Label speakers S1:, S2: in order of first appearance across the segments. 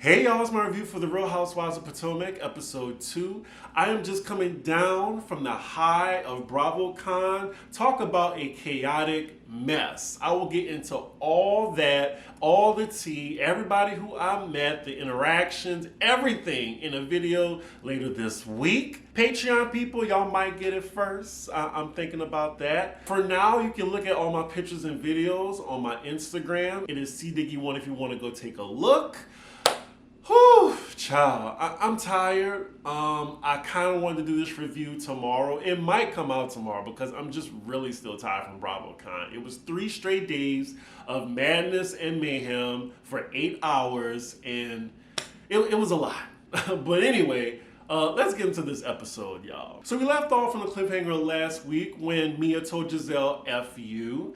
S1: Hey y'all, it's my review for the Real Housewives of Potomac, episode 2. I am just coming down from the high of BravoCon. Talk about a chaotic mess. I will get into all that, all the tea, everybody who I met, the interactions, everything in a video later this week. Patreon people, y'all might get it first. I'm thinking about that. For now, you can look at all my pictures and videos on my Instagram. It is cdiggy1 if you want to go take a look. Whew, child, I'm tired. I kind of wanted to do this review tomorrow. It might come out tomorrow because I'm just really still tired from BravoCon. It was 3 straight days of madness and mayhem for 8 hours, and it was a lot. But anyway, let's get into this episode, y'all. So we left off on the cliffhanger last week when Mia told Gizelle, F you.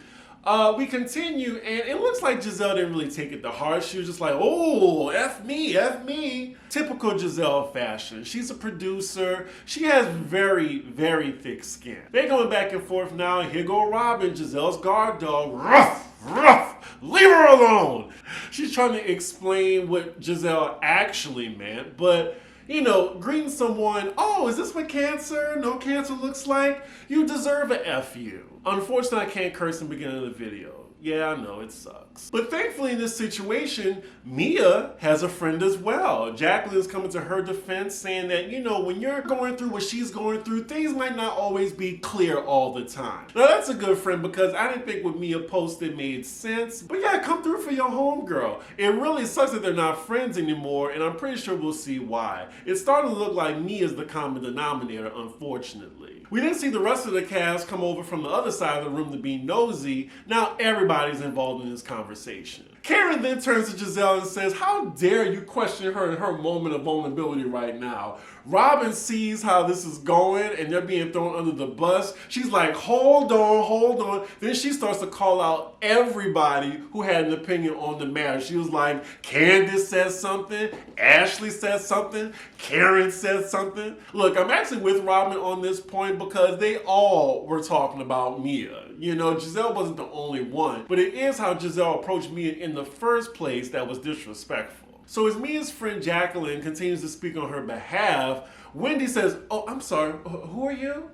S1: We continue, and it looks like Gizelle didn't really take it to heart. She was just like, oh, F me, F me. Typical Gizelle fashion. She's a producer. She has very, very thick skin. They're going back and forth now. Here go Robin, Gizelle's guard dog. Ruff, leave her alone. She's trying to explain what Gizelle actually meant, but you know, greeting someone, oh, is this what no cancer looks like? You deserve a F you. Unfortunately, I can't curse in the beginning of the video. Yeah, I know, it sucks. But thankfully in this situation, Mia has a friend as well. Jacqueline is coming to her defense saying that, you know, when you're going through what she's going through, things might not always be clear all the time. Now that's a good friend because I didn't think what Mia posted made sense. But yeah, come through for your homegirl. It really sucks that they're not friends anymore, and I'm pretty sure we'll see why. It's starting to look like Mia's the common denominator, unfortunately. We didn't see the rest of the cast come over from the other side of the room to be nosy. Now everybody's involved in this conversation. Karen then turns to Gizelle and says, how dare you question her in her moment of vulnerability right now? Robin sees how this is going and they're being thrown under the bus. She's like, hold on. Then she starts to call out everybody who had an opinion on the matter. She was like, Candiace says something, Ashley says something, Karen says something. Look, I'm actually with Robin on this point because they all were talking about Mia. You know, Gizelle wasn't the only one, but it is how Gizelle approached Mia in the first place that was disrespectful. So as Mia's friend Jacqueline continues to speak on her behalf, Wendy says, oh, I'm sorry, who are you?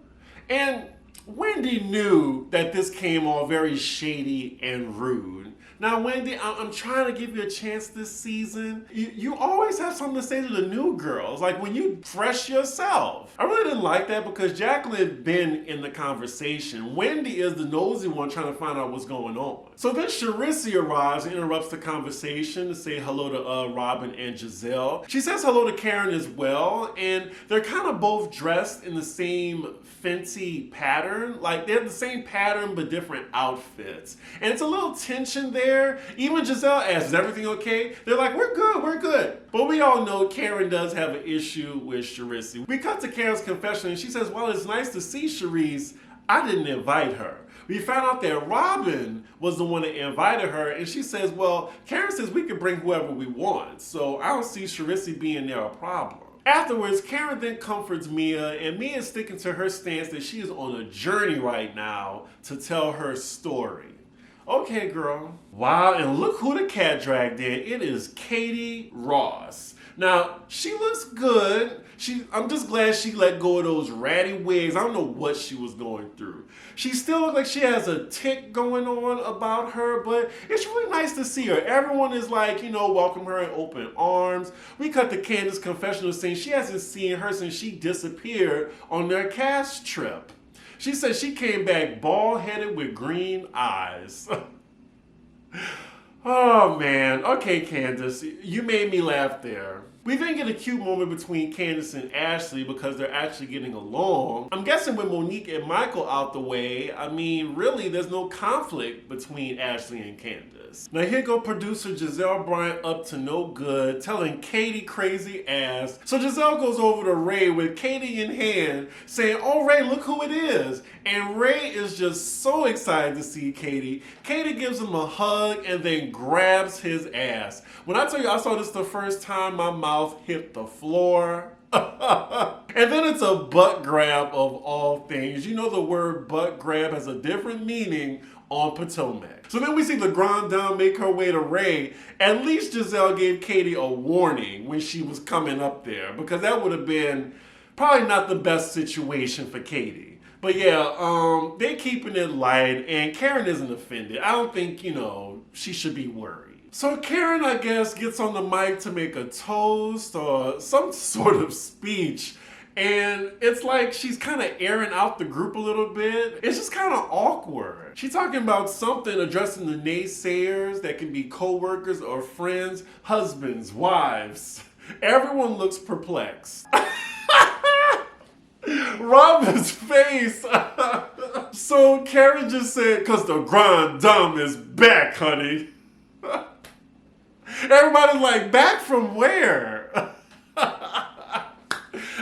S1: And Wendy knew that this came all very shady and rude. Now, Wendy, I'm trying to give you a chance this season. You always have something to say to the new girls, like when you fresh yourself. I really didn't like that because Jacqueline had been in the conversation. Wendy is the nosy one trying to find out what's going on. So then Charisse arrives and interrupts the conversation to say hello to Robin and Gizelle. She says hello to Karen as well, and they're kind of both dressed in the same Fenty pattern. Like they have the same pattern but different outfits. And it's a little tension there. Even Gizelle asks, is everything okay? They're like, we're good. But we all know Karen does have an issue with Charisse. We cut to Karen's confession and she says, well, it's nice to see Charisse. I didn't invite her. We found out that Robin was the one that invited her, and she says, well, Karen says we can bring whoever we want, so I don't see Charisse being there a problem. Afterwards, Karen then comforts Mia, and Mia is sticking to her stance that she is on a journey right now to tell her story. Okay, girl. Wow, and look who the cat dragged in. It is Katie Ross. Now, she looks good. I'm just glad she let go of those ratty wigs. I don't know what she was going through. She still looks like she has a tick going on about her, but it's really nice to see her. Everyone is like, you know, welcome her in open arms. We cut to Candiace confessional saying she hasn't seen her since she disappeared on their cast trip. She said she came back bald-headed with green eyes. Oh man, okay Candiace, you made me laugh there. We then get a cute moment between Candiace and Ashley because they're actually getting along. I'm guessing with Monique and Michael out the way, I mean, really, there's no conflict between Ashley and Candiace. Now here go producer Gizelle Bryant up to no good, telling Katie crazy ass. So Gizelle goes over to Ray with Katie in hand, saying, oh Ray, look who it is. And Ray is just so excited to see Katie. Katie gives him a hug and then grabs his ass. When I tell you I saw this the first time, my mouth hit the floor. And then it's a butt grab of all things. You know the word butt grab has a different meaning on Potomac. So then we see the Grand Dame make her way to Ray. At least Gizelle gave Katie a warning when she was coming up there, because that would have been probably not the best situation for Katie. But yeah, they're keeping it light, and Karen isn't offended. I don't think, she should be worried. So Karen, I guess, gets on the mic to make a toast or some sort of speech. And it's like she's kind of airing out the group a little bit. It's just kind of awkward. She's talking about something addressing the naysayers that can be co-workers or friends, husbands, wives. Everyone looks perplexed. Robin's face. So Karen just said, "'Cause the Grand Dame is back, honey." Everybody's like, back from where?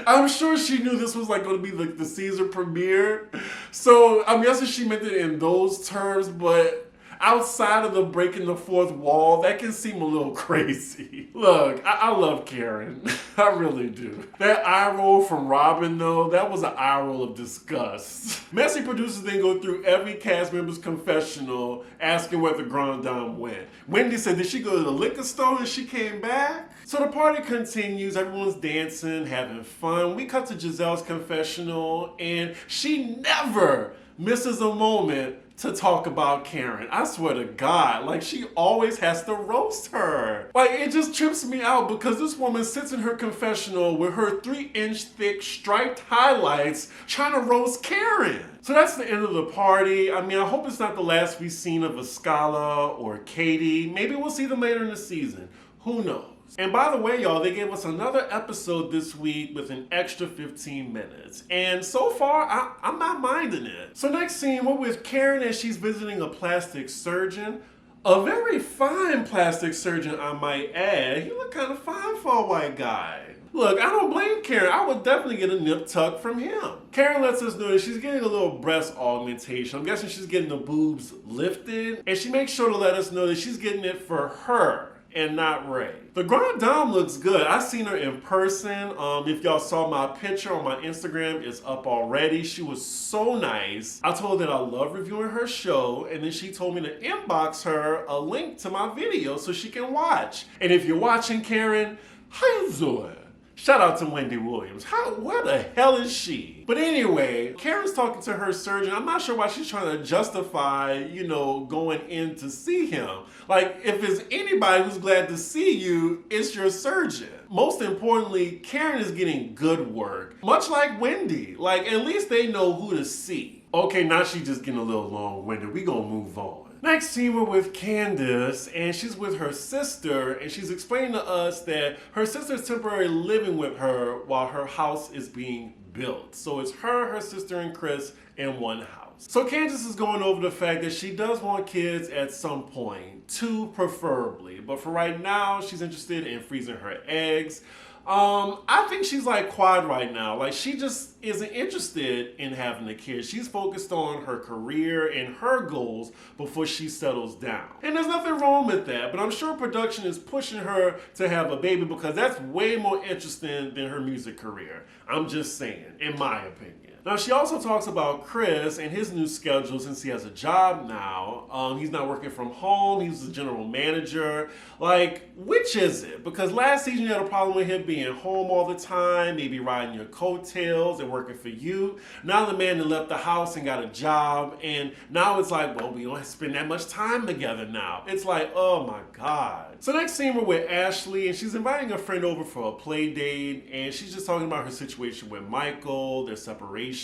S1: I'm sure she knew this was like going to be like the season premiere. So I'm guessing she meant it in those terms, but outside of the breaking the fourth wall, that can seem a little crazy. Look, I love Karen. I really do. That eye roll from Robin, though, that was an eye roll of disgust. Messy producers then go through every cast member's confessional, asking where the Grand Dame went. Wendy said, did she go to the liquor store and she came back? So the party continues, everyone's dancing, having fun. We cut to Giselle's confessional, and she never misses a moment to talk about Karen. I swear to God, like she always has to roast her. Like it just trips me out because this woman sits in her confessional with her 3-inch thick striped highlights trying to roast Karen. So that's the end of the party. I mean, I hope it's not the last we've seen of Escala or Katie. Maybe we'll see them later in the season. Who knows? And by the way, y'all, they gave us another episode this week with an extra 15 minutes. And so far, I'm not minding it. So next scene, we're with Karen as she's visiting a plastic surgeon. A very fine plastic surgeon, I might add. He looked kind of fine for a white guy. Look, I don't blame Karen. I would definitely get a nip tuck from him. Karen lets us know that she's getting a little breast augmentation. I'm guessing she's getting the boobs lifted. And she makes sure to let us know that she's getting it for her and not Ray. The Grand Dame looks good. I've seen her in person. If y'all saw my picture on my Instagram, it's up already. She was so nice. I told her that I love reviewing her show, and then she told me to inbox her a link to my video so she can watch. And if you're watching, Karen, how you doing? Shout out to Wendy Williams. Where the hell is she? But anyway, Karen's talking to her surgeon. I'm not sure why she's trying to justify, going in to see him. Like, if there's anybody who's glad to see you, it's your surgeon. Most importantly, Karen is getting good work. Much like Wendy. Like, at least they know who to see. Okay, now she's just getting a little long-winded. We gonna move on. Next scene, we're with Candiace, and she's with her sister, and she's explaining to us that her sister's temporarily living with her while her house is being built. So it's her sister, and Chris in one house. So Candiace is going over the fact that she does want kids at some point, 2 preferably, but for right now, she's interested in freezing her eggs. I think she's like quiet right now. Like she just isn't interested in having a kid. She's focused on her career and her goals before she settles down. And there's nothing wrong with that, but I'm sure production is pushing her to have a baby because that's way more interesting than her music career. I'm just saying, in my opinion. Now, she also talks about Chris and his new schedule since he has a job now. He's not working from home. He's the general manager. Like, which is it? Because last season you had a problem with him being home all the time, maybe riding your coattails and working for you. Now the man that left the house and got a job, and now it's like, well, we don't spend that much time together now. It's like, oh my God. So next scene we're with Ashley, and she's inviting a friend over for a play date, and she's just talking about her situation with Michael, their separation.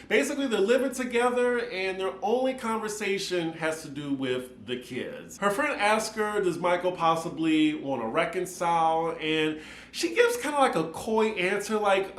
S1: Basically, they're living together, and their only conversation has to do with the kids. Her friend asks her, does Michael possibly want to reconcile? And she gives kind of like a coy answer, like,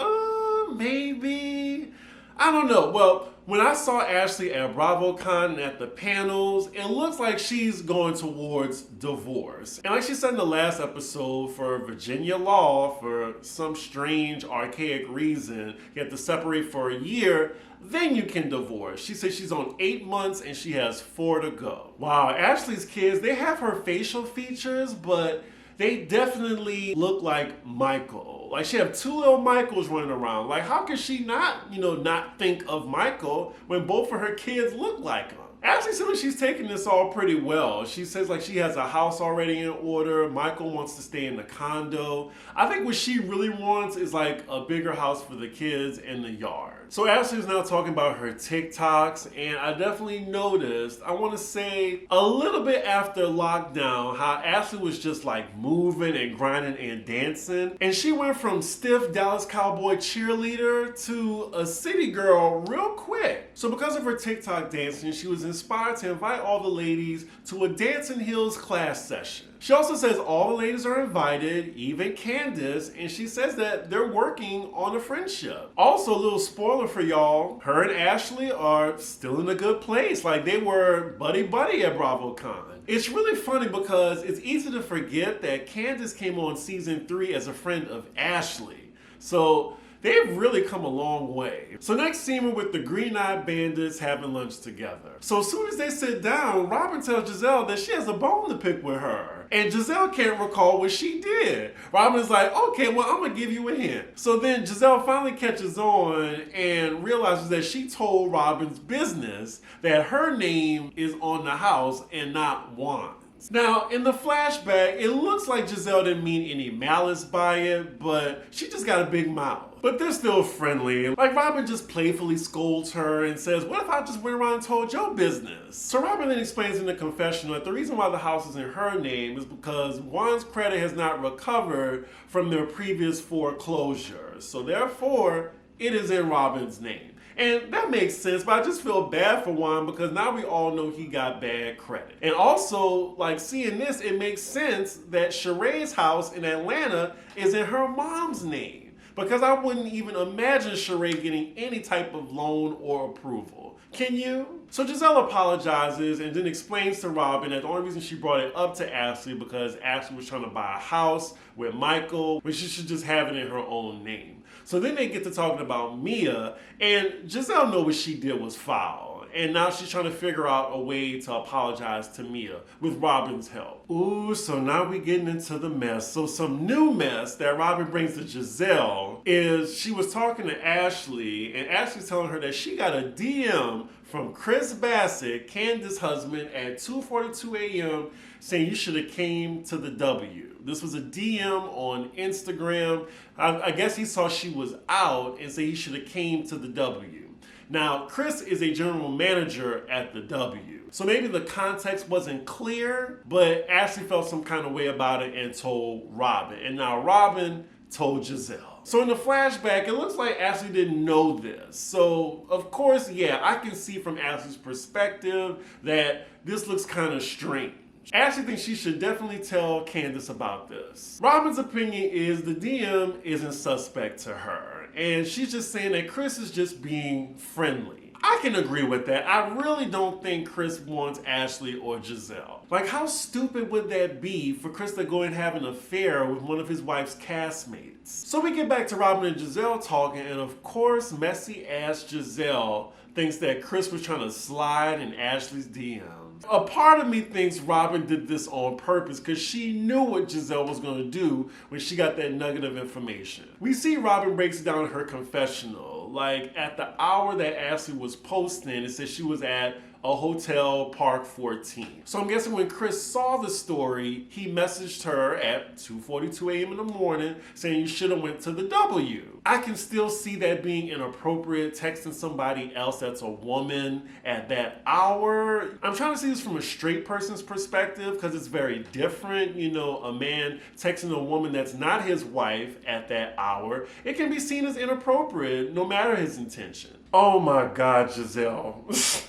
S1: maybe. I don't know. Well, when I saw Ashley at BravoCon and at the panels, it looks like she's going towards divorce. And like she said in the last episode, for Virginia law, for some strange, archaic reason, you have to separate for a year, then you can divorce. She says she's on 8 months and she has 4 to go. Wow, Ashley's kids, they have her facial features, but they definitely look like Michael. Like she have 2 little Michaels running around. Like how could she not, not think of Michael when both of her kids look like him? Ashley seems like she's taking this all pretty well. She says like she has a house already in order. Michael wants to stay in the condo. I think what she really wants is like a bigger house for the kids and the yard. So Ashley is now talking about her TikToks, and I definitely noticed, I want to say a little bit after lockdown, how Ashley was just like moving and grinding and dancing. And she went from stiff Dallas Cowboy cheerleader to a city girl real quick. So because of her TikTok dancing, she was inspired to invite all the ladies to a Dancing Heels class session. She also says all the ladies are invited, even Candiace, and she says that they're working on a friendship. Also, a little spoiler for y'all, her and Ashley are still in a good place. Like they were buddy-buddy at BravoCon. It's really funny because it's easy to forget that Candiace came on season 3 as a friend of Ashley. So they've really come a long way. So next scene, we're with the green-eyed bandits having lunch together. So as soon as they sit down, Robin tells Gizelle that she has a bone to pick with her. And Gizelle can't recall what she did. Robin is like, okay, well, I'm gonna give you a hint. So then Gizelle finally catches on and realizes that she told Robin's business that her name is on the house and not Juan's. Now, in the flashback, it looks like Gizelle didn't mean any malice by it, but she just got a big mouth. But they're still friendly. Like Robin just playfully scolds her and says, what if I just went around and told your business? So Robin then explains in the confessional that the reason why the house is in her name is because Juan's credit has not recovered from their previous foreclosure. So therefore, it is in Robin's name. And that makes sense, but I just feel bad for Juan because now we all know he got bad credit. And also, like seeing this, it makes sense that Sheree's house in Atlanta is in her mom's name. Because I wouldn't even imagine Sheree getting any type of loan or approval. Can you? So Gizelle apologizes and then explains to Robin that the only reason she brought it up to Ashley because Ashley was trying to buy a house with Michael, but she should just have it in her own name. So then they get to talking about Mia, and Gizelle knows what she did was foul. And now she's trying to figure out a way to apologize to Mia with Robin's help. Ooh, so now we're getting into the mess. So some new mess that Robin brings to Gizelle is she was talking to Ashley, and Ashley's telling her that she got a DM from Chris Bassett, Candiace's husband, at 2:42 a.m. saying you should have came to the W. This was a DM on Instagram. I guess he saw she was out and said he should have came to the W. Now, Chris is a general manager at the W. So maybe the context wasn't clear, but Ashley felt some kind of way about it and told Robin. And now Robin told Gizelle. So in the flashback, it looks like Ashley didn't know this. So, of course, yeah, I can see from Ashley's perspective that this looks kind of strange. Ashley thinks she should definitely tell Candiace about this. Robin's opinion is the DM isn't suspect to her, and she's just saying that Chris is just being friendly. I can agree with that. I really don't think Chris wants Ashley or Gizelle. Like, how stupid would that be for Chris to go and have an affair with one of his wife's castmates? So we get back to Robin and Gizelle talking, and of course, messy ass Gizelle thinks that Chris was trying to slide in Ashley's DMs. A part of me thinks Robin did this on purpose because she knew what Gizelle was going to do when she got that nugget of information. We see Robin breaks down her confessional. Like at the hour that Ashley was posting, it says she was at a hotel, Park 14. So I'm guessing when Chris saw the story, he messaged her at 2:42 a.m. in the morning saying you should have went to the W. I can still see that being inappropriate, texting somebody else that's a woman at that hour. I'm trying to see this from a straight person's perspective because it's very different. You know, a man texting a woman that's not his wife at that hour, it can be seen as inappropriate no matter his intention. Oh my God, Gizelle.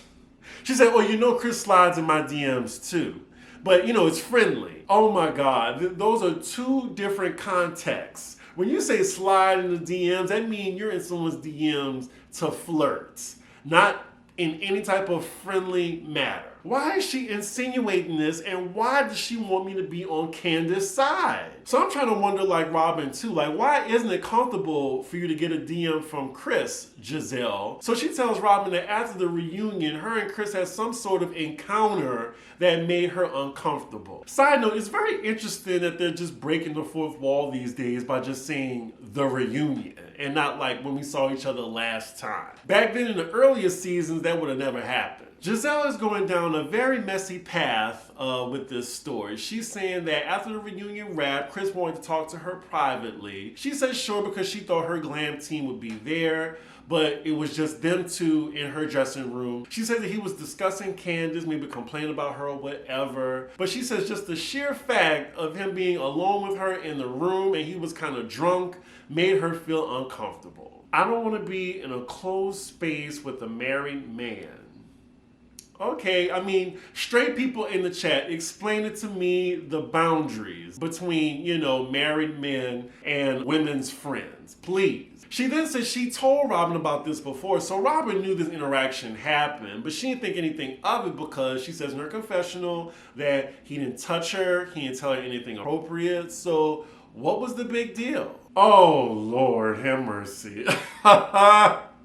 S1: She said, oh, you know Chris slides in my DMs too. But, you know, it's friendly. Oh my God, those are two different contexts. When you say slide in the DMs, that means you're in someone's DMs to flirt, not in any type of friendly matter. Why is she insinuating this, and why does she want me to be on Candiace's side? So I'm trying to wonder, like Robin too, like why isn't it comfortable for you to get a DM from Chris, Gizelle? So she tells Robin that after the reunion, her and Chris had some sort of encounter that made her uncomfortable. Side note, it's very interesting that they're just breaking the fourth wall these days by just saying the reunion and not like when we saw each other last time. Back then in the earlier seasons, that would have never happened. Gizelle is going down a very messy path with this story. She's saying that after the reunion wrap, Chris wanted to talk to her privately. She says sure because she thought her glam team would be there, but it was just them two in her dressing room. She said that he was discussing Candiace, maybe complaining about her or whatever. But she says just the sheer fact of him being alone with her in the room and he was kind of drunk made her feel uncomfortable. I don't want to be in a closed space with a married man. Okay, I mean, straight people in the chat, explain it to me the boundaries between, married men and women's friends, please. She then says she told Robin about this before, so Robin knew this interaction happened, but she didn't think anything of it because she says in her confessional that he didn't touch her, he didn't tell her anything appropriate, so what was the big deal? Oh, Lord, have mercy.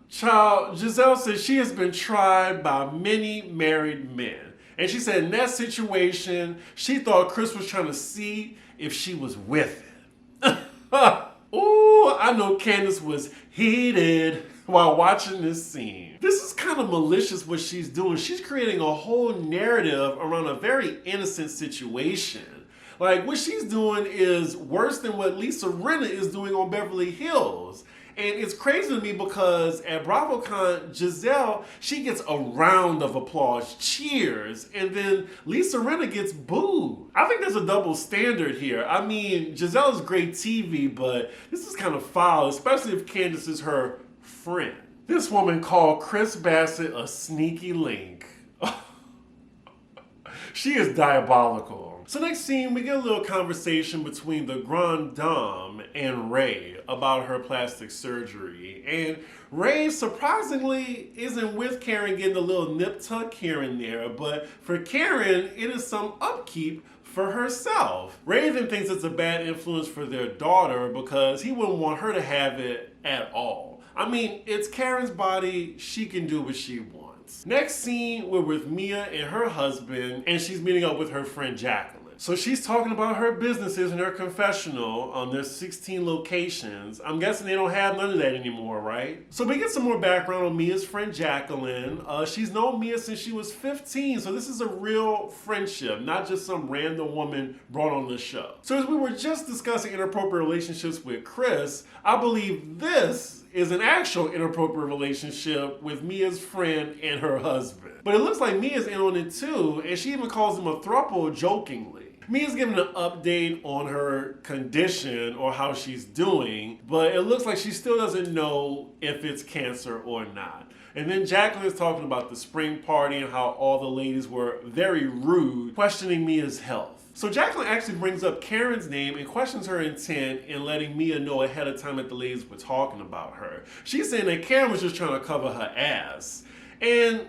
S1: Child, Gizelle says she has been tried by many married men. And she said in that situation, she thought Chris was trying to see if she was with it. Ooh, I know Candiace was heated while watching this scene. This is kind of malicious what she's doing. She's creating a whole narrative around a very innocent situation. Like, what she's doing is worse than what Lisa Rinna is doing on Beverly Hills. And it's crazy to me because at BravoCon, Gizelle, she gets a round of applause, cheers, and then Lisa Rinna gets booed. I think there's a double standard here. I mean, Gizelle is great TV, but this is kind of foul, especially if Candiace is her friend. This woman called Chris Bassett a sneaky link. She is diabolical. So next scene, we get a little conversation between the Grande Dame and Ray about her plastic surgery. And Ray, surprisingly, isn't with Karen getting a little nip tuck here and there, but for Karen, it is some upkeep for herself. Ray then thinks it's a bad influence for their daughter because he wouldn't want her to have it at all. I mean, it's Karen's body, she can do what she wants. Next scene, we're with Mia and her husband, and she's meeting up with her friend Jacqueline. So she's talking about her businesses in her confessional. There's 16 locations. I'm guessing they don't have none of that anymore, right? So we get some more background on Mia's friend Jacqueline. She's known Mia since she was 15, so this is a real friendship, not just some random woman brought on the show. So as we were just discussing inappropriate relationships with Chris, I believe this is an actual inappropriate relationship with Mia's friend and her husband. But it looks like Mia's in on it too, and she even calls him a throuple jokingly. Mia's giving an update on her condition or how she's doing, but it looks like she still doesn't know if it's cancer or not. And then Jacqueline is talking about the spring party and how all the ladies were very rude, questioning Mia's health. So Jacqueline actually brings up Karen's name and questions her intent in letting Mia know ahead of time that the ladies were talking about her. She's saying that Karen was just trying to cover her ass. And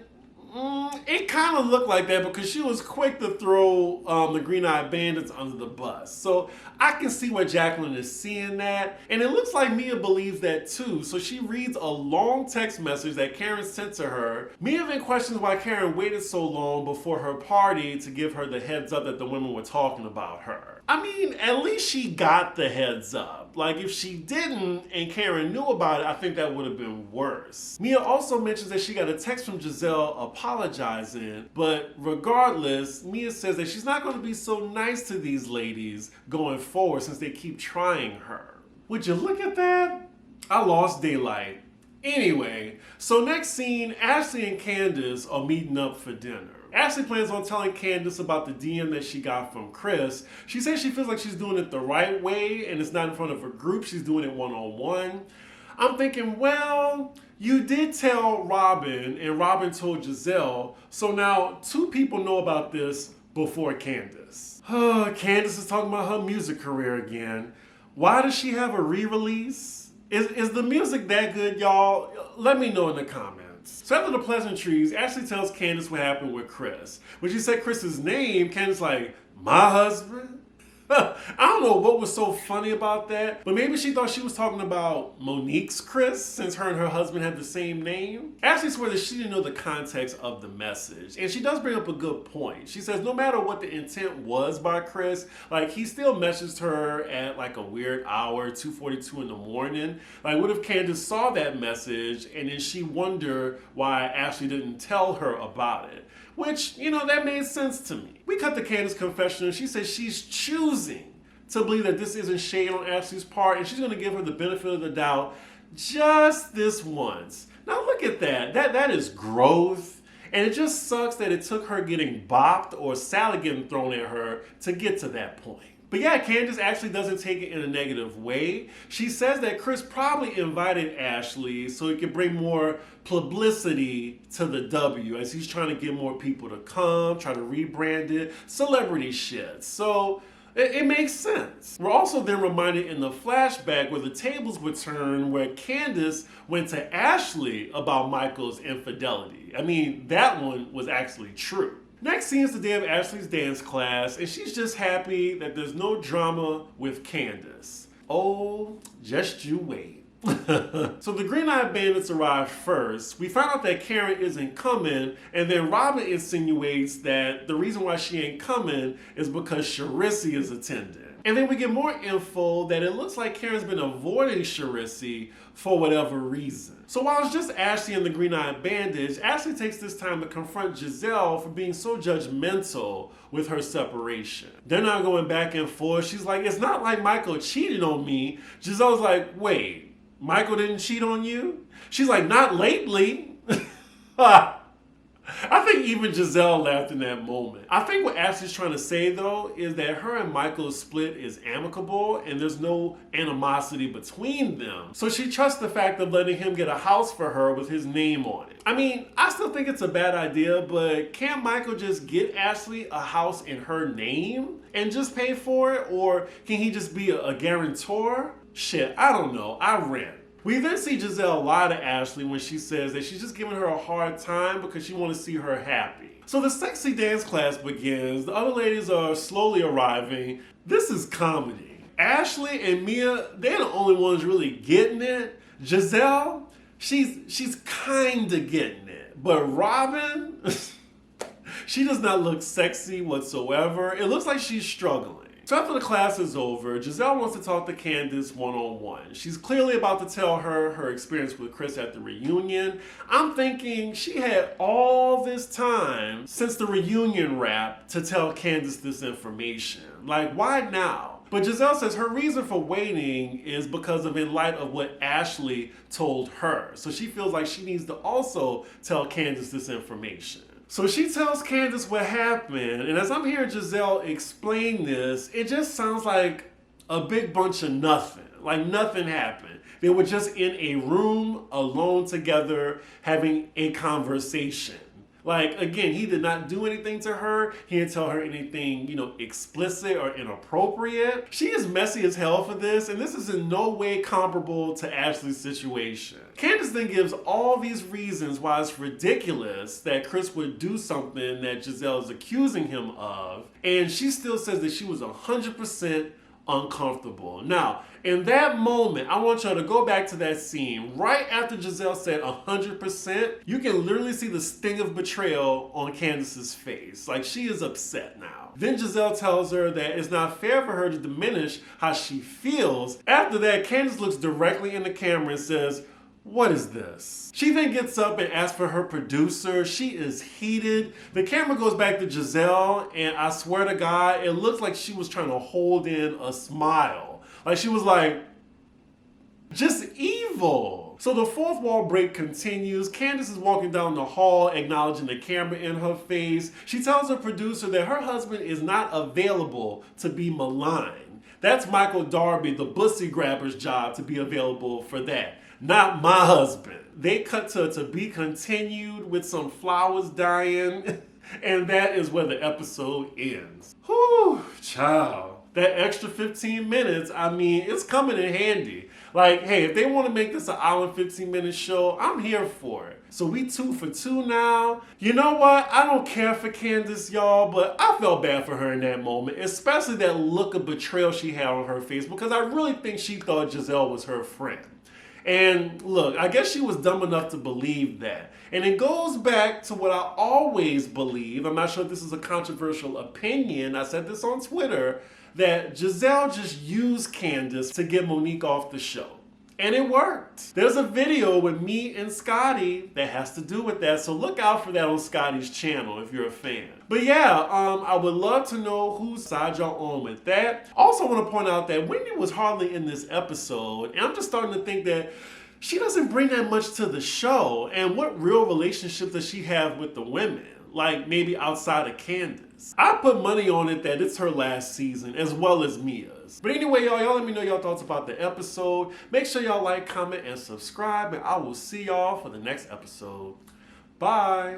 S1: it kind of looked like that because she was quick to throw the Green-Eyed Bandits under the bus. So I can see where Jacqueline is seeing that. And it looks like Mia believes that too. So she reads a long text message that Karen sent to her. Mia then questions why Karen waited so long before her party to give her the heads up that the women were talking about her. I mean, at least she got the heads up. Like, if she didn't and Karen knew about it, I think that would have been worse. Mia also mentions that she got a text from Gizelle apologizing, but regardless, Mia says that she's not going to be so nice to these ladies going forward since they keep trying her. Would you look at that? I lost daylight. Anyway, so next scene, Ashley and Candiace are meeting up for dinner. Ashley plans on telling Candiace about the DM that she got from Chris. She says she feels like she's doing it the right way and it's not in front of a group, she's doing it one-on-one. I'm thinking, well, you did tell Robin and Robin told Gizelle, so now two people know about this before Candiace. Candiace is talking about her music career again. Why does she have a re-release? Is the music that good, y'all? Let me know in the comments. So after the pleasantries, Ashley tells Candiace what happened with Chris. When she said Chris's name, Candiace like, my husband? I don't know what was so funny about that, but maybe she thought she was talking about Monique's Chris, since her and her husband have the same name. Ashley swears that she didn't know the context of the message, and she does bring up a good point. She says no matter what the intent was by Chris, like he still messaged her at like a weird hour, 2:42 in the morning. Like what if Candiace saw that message and then she wondered why Ashley didn't tell her about it? Which, that made sense to me. We cut to Candiace's confession and she says she's choosing to believe that this isn't shade on Ashley's part and she's going to give her the benefit of the doubt just this once. Now look at that. That is growth. And it just sucks that it took her getting bopped or salad getting thrown at her to get to that point. But yeah, Candiace actually doesn't take it in a negative way. She says that Chris probably invited Ashley so he could bring more publicity to the W as he's trying to get more people to come, try to rebrand it, celebrity shit. So it makes sense. We're also then reminded in the flashback where the tables were turned where Candiace went to Ashley about Michael's infidelity. I mean, that one was actually true. Next scene is the day of Ashley's dance class, and she's just happy that there's no drama with Candiace. Oh, just you wait. So the green-eyed bandits arrive first. We find out that Karen isn't coming, and then Robin insinuates that the reason why she ain't coming is because Charisse is attending. And then we get more info that it looks like Karen's been avoiding Charisse for whatever reason. So while it's just Ashley and the green-eyed bandits, Ashley takes this time to confront Gizelle for being so judgmental with her separation. They're not going back and forth. She's like, it's not like Michael cheated on me. Giselle's like, wait, Michael didn't cheat on you? She's like, not lately. I think even Gizelle laughed in that moment. I think what Ashley's trying to say, though, is that her and Michael's split is amicable and there's no animosity between them. So she trusts the fact of letting him get a house for her with his name on it. I mean, I still think it's a bad idea, but can't Michael just get Ashley a house in her name and just pay for it? Or can he just be a guarantor? Shit, I don't know. I rant. We then see Gizelle lie to Ashley when she says that she's just giving her a hard time because she wants to see her happy. So the sexy dance class begins. The other ladies are slowly arriving. This is comedy. Ashley and Mia, they're the only ones really getting it. Gizelle, she's kinda getting it. But Robin, she does not look sexy whatsoever. It looks like she's struggling. So after the class is over, Gizelle wants to talk to Candiace one-on-one. She's clearly about to tell her experience with Chris at the reunion. I'm thinking she had all this time since the reunion wrap to tell Candiace this information. Like, why now? But Gizelle says her reason for waiting is because of in light of what Ashley told her. So she feels like she needs to also tell Candiace this information. So she tells Candiace what happened, and as I'm hearing Gizelle explain this, it just sounds like a big bunch of nothing. Like nothing happened. They were just in a room alone together having a conversation. Like, again, he did not do anything to her. He didn't tell her anything, explicit or inappropriate. She is messy as hell for this, and this is in no way comparable to Ashley's situation. Candiace then gives all these reasons why it's ridiculous that Chris would do something that Gizelle is accusing him of, and she still says that she was 100% uncomfortable. Now, in that moment, I want y'all to go back to that scene. Right after Gizelle said 100%, you can literally see the sting of betrayal on Candiace's face. Like, she is upset now. Then Gizelle tells her that it's not fair for her to diminish how she feels. After that, Candiace looks directly in the camera and says, "What is this?" She then gets up and asks for her producer. She is heated. The camera goes back to Gizelle, and I swear to God, it looks like she was trying to hold in a smile. Like she was like, just evil. So the fourth wall break continues. Candiace is walking down the hall, acknowledging the camera in her face. She tells her producer that her husband is not available to be maligned. That's Michael Darby, the bussy grabber's job to be available for that. Not my husband. They cut to be continued with some flowers dying, and that is where the episode ends. Whew, child. That extra 15 minutes, I mean, it's coming in handy. Like, hey, if they want to make this an hour and 15-minute show, I'm here for it. So we 2 for 2 now. You know what? I don't care for Candiace, y'all, but I felt bad for her in that moment, especially that look of betrayal she had on her face, because I really think she thought Gizelle was her friend. And look, I guess she was dumb enough to believe that. And it goes back to what I always believe. I'm not sure if this is a controversial opinion. I said this on Twitter, that Gizelle just used Candiace to get Monique off the show. And it worked. There's a video with me and Scotty that has to do with that, so look out for that on Scotty's channel if you're a fan. But yeah, I would love to know whose side y'all on with that. Also want to point out that Wendy was hardly in this episode, and I'm just starting to think that she doesn't bring that much to the show. And what real relationship does she have with the women? Like maybe outside of Candiace. I put money on it that it's her last season as well as Mia's. But anyway, y'all let me know your thoughts about the episode. Make sure y'all like, comment, and subscribe, and I will see y'all for the next episode. Bye.